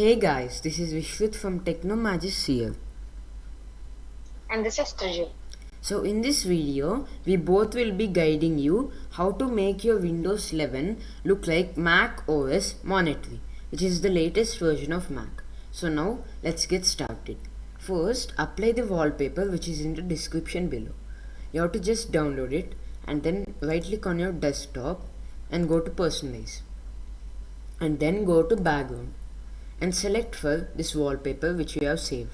Hey guys, this is Vishwit from TechnoMajists here. And this is Trijul. So in this video, we both will be guiding you how to make your Windows 11 look like Mac OS Monterey, which is the latest version of Mac. So now let's get started. First, apply the wallpaper which is in the description below. You have to just download it and then right click on your desktop and go to personalize. And then go to background and select for this wallpaper which you have saved,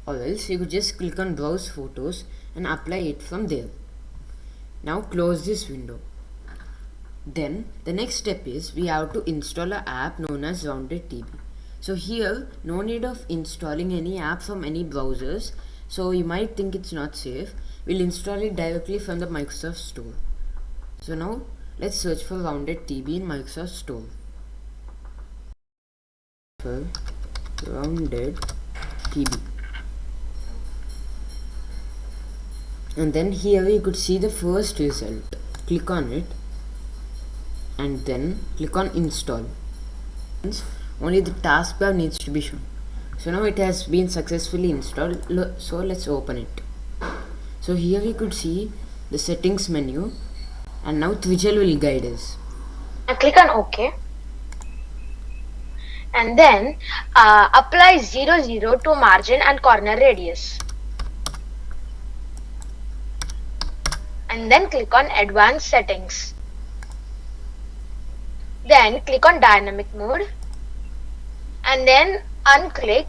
or else you could just click on browse photos and apply it from there. Now close this window. Then the next step is we have to install an app known as Rounded TB. So here no need of installing any app from any browsers, so you might think it's not safe. We'll install it directly from the Microsoft Store. So now let's search for Rounded TB in Microsoft Store. For Rounded TB, and then here you could see the first result. Click on it and then click on install. Only the taskbar needs to be shown. So now it has been successfully installed. So let's open it. So here we could see the settings menu, and now Twijel will guide us. And click on OK. And then apply 00 to margin and corner radius. And then click on advanced settings. Then click on dynamic mode. And then unclick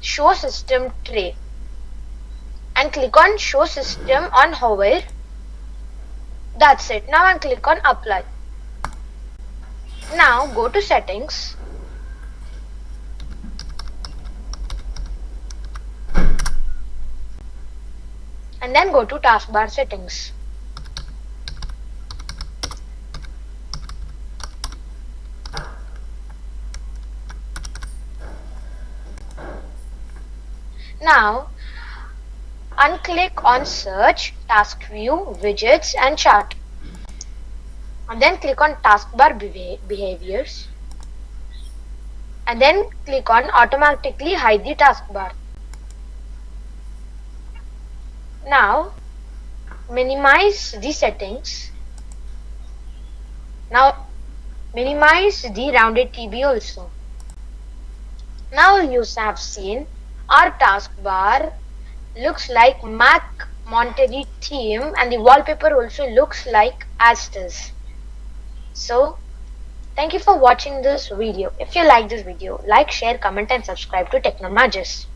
show system tray. And click on show system on hover. That's it. Now and click on apply. Now go to settings. And then go to taskbar settings. Now unclick on search, task view, widgets and chart. And then click on taskbar behaviors. And then click on automatically hide the taskbar. Now minimize the settings. Now minimize the rounded TB also. Now you have seen our taskbar looks like Mac Monterey theme, and the wallpaper also looks like Astas. So thank you for watching this video. If you like this video, like, share, comment and subscribe to TechnoMajists.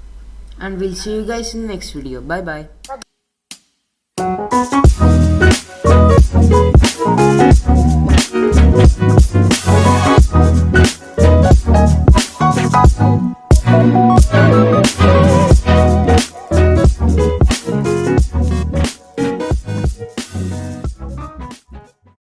And we'll see you guys in the next video. Bye bye. Bye.